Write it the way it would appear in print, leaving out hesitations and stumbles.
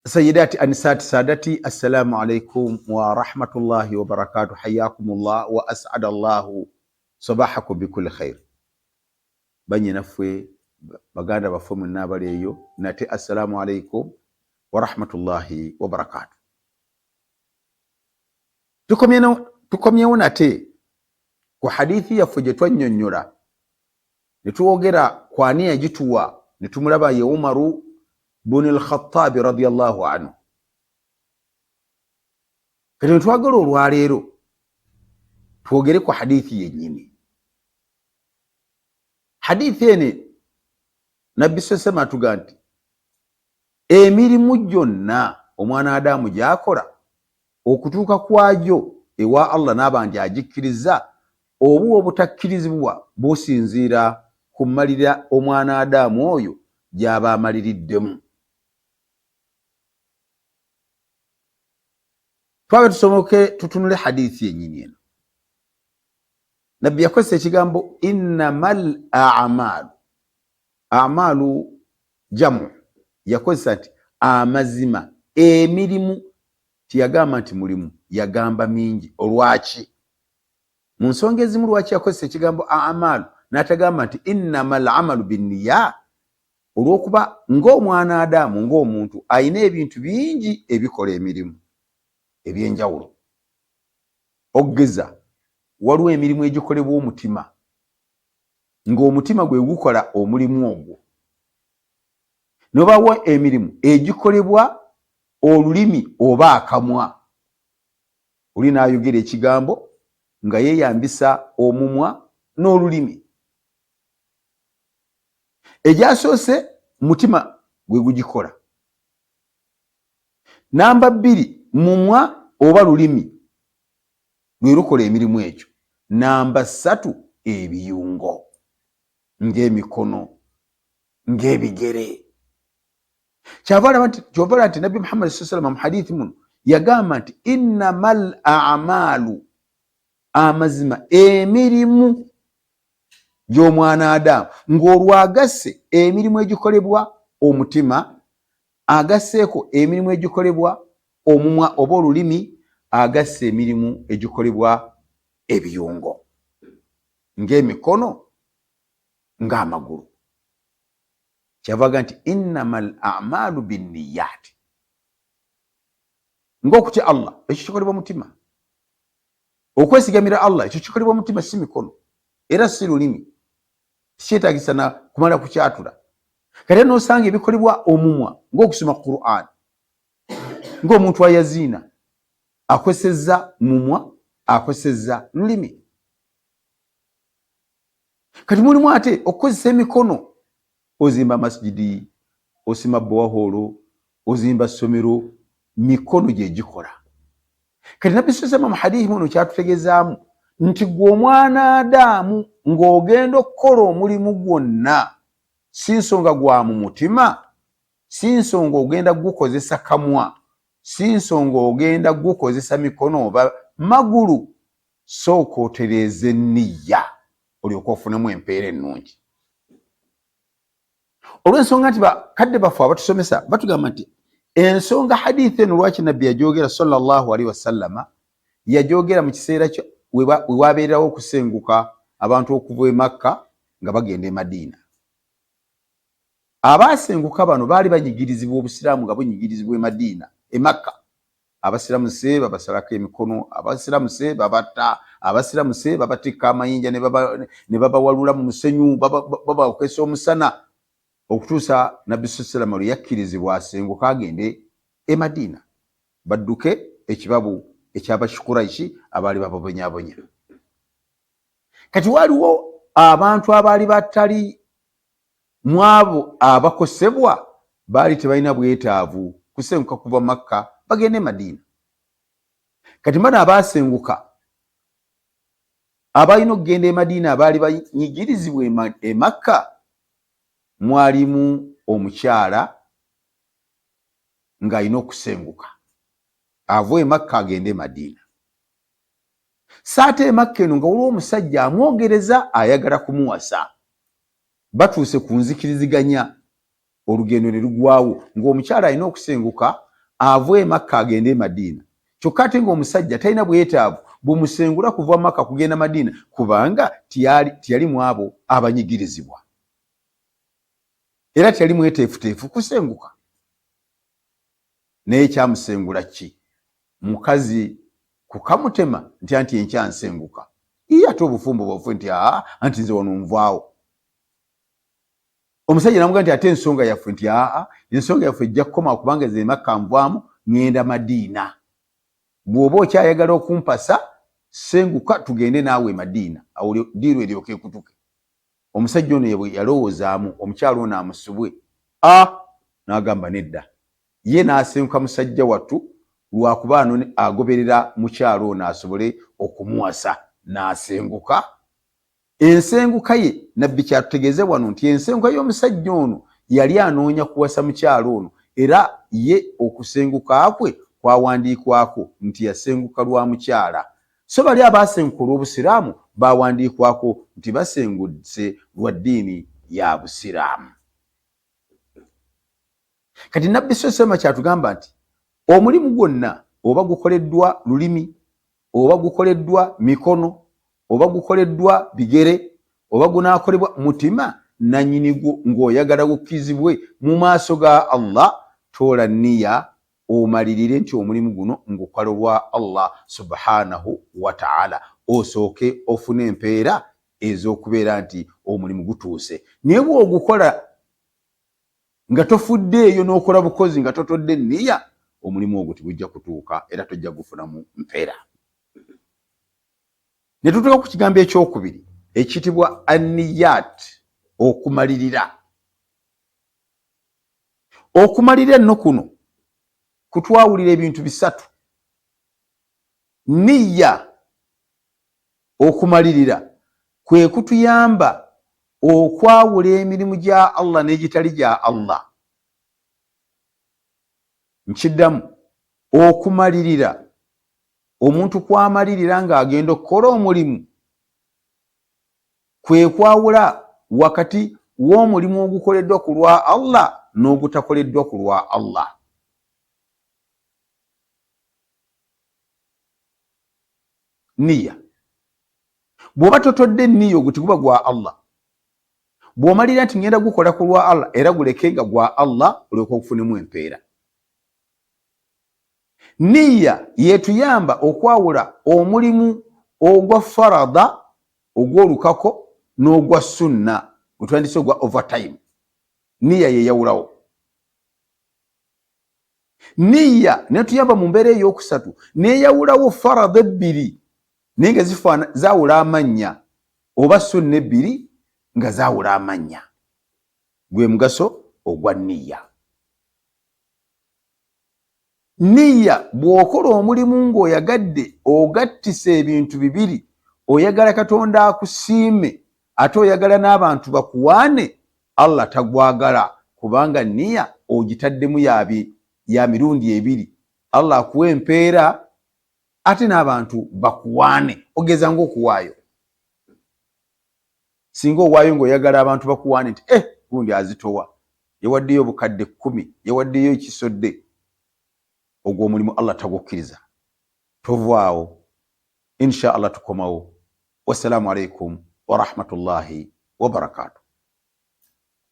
سيداتي أنساتي سادتي السلام عليكم ورحمة الله وبركاته. حياكم الله وأسعد الله صباحكم بكل خير. بني نفوي بغادا بفهم النابر يو ناتي السلام عليكم ورحمة الله وبركاته. تكم يو ناتي كحديثي يفجتوا نيونيورا نتوغيرا كوانيا جتوا نتمربا يومرو بن الخطاب رضي الله عنه. Kati twagala olwaleero twogere ku hadithi yennyini. Hadithi ene Nabbi sema tuga nti emirimu gyonna omwana Adamu gyakola okutuuka kwajo ewa Allah n'abandi agikkiriza obu obutakkirizibwa businziira ku mmalira omwana Adamu oyo gy'aba amaliriddemu. Twabe tusomoke tutunule hadithi yennyini eno. Nabbi yakozesa ekigambo innamal a'malu jamu. Yakozesa nti amazima emirimu, tiyagamba nti mulimu, yagamba mingi. Olwaki? Mu nsonga ezimu lwaki yakozesa ekigambo a'malu n'atagamba nti innamal amalu binniya? Olw'okuba ng'omwana Adamu ng'omuntu ayina ebintu bingi ebikola emirimu ebyenjawulo. Ogeza waliwo emirimu egikolebwa omutima, ng'omutima gwe gukola omulimu ogwo. Nobawo emirimu egikolebwa olulimi oba akamwa. Oli n'ayogera ekigambo nga yeeyambisa omumwa n'olulimi. Egyasoose mutima gwe gugikola. Namba 2 mumwa oba lulimi lwe lukola emirimu egyo. Namba 3 ebiyungo ng'emikono, ng'ebigere. Kyavala nti Nabbi Muhammad sallallahu alaihi wasallam mu hadithi muno yagamba nti innamal a'malu, amazima emirimu gy'omwana Adamu, ng'olwagasse emirimu egikolebwa omutima, agasseeko emirimu egikolebwa omumwa oba olulimi, agasse emirimu egikolebwa ebiyungo ng'emikono, ng'amagulu. Kyavaga nti innamal a'malu binniyati, ng'okutya Allah ekyo kikolebwa mutima, okwesigamira Allah ekyo kikolebwa mutima, si mikono era si lulimi, kyetaagisa na kumala kukyatula. Kati n'osanga ebikolebwa omumwa ng'okusoma Qur'an, ng'omuntu ayaziina akozesezza mumwa, akozesezza lulimi. Kati mulimu ate okukozesa emikono, ozimba masjidi, osima bowaholo, ozimba ssomero, mikono gye gikola. Kati Nabbi sallallahu mu hadithi muno kyatutegezaamu nti gwe omwana Adamu ng'ogenda okukola omulimu gwonna, si nsonga gwa mu mutima, si nsonga ogenda gukozesa kamwa, si nsonga ogenda gukozesa mikono oba magulu, sooka otereeze enniya olyoke ofunemu empeera ennungi. Olw'ensonga nti bakadde baffe abatusomesa batugamba nti ensonga hadithi eno lwaki Nabbi yagyogera sallallahu alaihi wasallama, yagyogera mu kiseera we wabeerawo okusenguka abantu okuva e Makka nga bagenda e Madiina. Abaasenguka bano baali banyigirizibwa obusiraamu nga bunyigirizibwa e Madiina, e Makka. Abasiraamu se babasalako emikono, abasiraamu se babatta, abasiraamu se babatikka amayinja ne babawalula mu musenyu, babaokesa omusana, okutuusa Nabbi sallallahu alaihi yakkirizibwa asenguka agende e Madiina badduke ekibabu eky'Abashkuraishi abaali bababonyabonya. Kati waliwo abantu abaali batali mu abo abakosebwa, baali tebalina bwetaavu kusenguka kuva Makka bagende e Madiina. Kati bano abaasenguka abalina okugenda e Madiina abaali banyigirizibwa e Makka, mwalimu omukyala ng'alina okusenguka ava e Makka agende e Madiina. Saate e Makka eno nga waliwo omusajja amwogereza ayagala kumuwasa. Batuuse ku nzikiriziganya, olugendo ne lugwawo ng'omukyala alina okusenguka avwe Makka agende Madina. Kyokka ate ng'omusajja talina bwetaavu bumusengula kuva Makka kugenda Madina kubanga tiyali mwabo abanyigirizibwa. Era tiyali mweteefuteefu kusenguka. Naye kyamusengula ki? Mukazi kukamutema nti enkya nsenguka. Iye ate obufumbo bwaffe nti anti nze wano nvaawo. Omusajja namugamba nti ate ensonga yaffe nti ensonga yaffe ejja kukoma kubanga nze Makka nvaamu ngenda Madiina. Bw'oba okyayagala okumpasa senguka tugende naawe Madiina. Awo diiru eryoke ekutuke. Omusajja ono yalowoozaamu omukyalo ono amusubwe. N'agamba nedda. Ye n'asenguka musajja wattu lwakuba agoberera mukyalo ono asobole okumuwasa. N'asenguka. Ensenguka ye nabbi kyatutegeeze wano nti ensenguka y'omusajja ono yali anoonya kuwasa mukyalo ono, era ye okusenguka kwe kwawandiikwako nti yasenguka lwa mukyala. So bali abasenguka olw'Obusiraamu bawandiikwako nti basengutse lwa ddiini ya Busiraamu. Kati nabbi Sosema kyatugamba nti omulimu gwonna oba gukoleddwa lulimi, oba gukoleddwa mikono, oba gukoleddwa bigere, oba gunaakolebwa mutima, nannyinigwo ng'oyagala gukkizibwe mu maaso ga Allah, toola nniya omalirire nti omulimu guno ngukola lwa Allah subhanahu wa ta'ala, osooke ofune empeera ez'okubeera nti omulimu gutuuse. Naye bw'ogukola nga tofuddeeyo n'okola bukozi nga totodde nniya, omulimu ogwo tegujja kutuuka era tojja gufunamu mpeera. Ne tutuuka ku kigambo ekyokubiri ekiyitibwa anniyat, okumalirira. Okumalirira nno kuno kutwawulira ebintu bisatu. Nniya, okumalirira, kwe kutuyamba okwawula emirimu gya Allah n'egitali gya Allah. Nkiddamu, okumalirira, omuntu kwamalirira ng'agenda okukola omulimu, kwe kwawula wakati w'omulimu ogukoleddwa ku lwa Allah n'ogutakoleddwa ku lwa Allah. Nniya, bw'oba totodde nniya ogwo teguba gwa Allah. Bw'omalira nti ngenda gukola ku lwa Allah era guleke nga gwa Allah olyoka okufunemu empeera. Nniya yetuyamba okwawula omulimu ogwa farada ogw'olukako n'ogwa sunna, otwandise ogwa overtime. Nniya yeyawulawo. Nniya netuyamba mu mbeera ey'okusatu neyawulawo farada ebbiri naye nga zaawula amannya, oba sunna ebbiri nga zaawula amannya. Gwe mugaso ogwa nniya. Nniya bw'okola omulimu ng'oyagadde ogattisa ebintu bibiri, oyagala Katonda akusiime ate oyagala n'abantu bakuwaane, Allah tagwagala kubanga nniya ogitaddemu ya mirundi ebiri. Allah akuwa empeera ate n'abantu bakuwaane. Ogeza ng'okuwaayo. Singa owaayo ng'oyagala abantu bakuwaane nti gundi azitowa, yawaddeyo obukadde 10, yawaddeyo ekisodde, ogwo omulimu Allah tagukkiriza. Tovaawo. Insha Allah tukomawo. Wassalamu alaikum wa rahmatullahi wa barakatuh.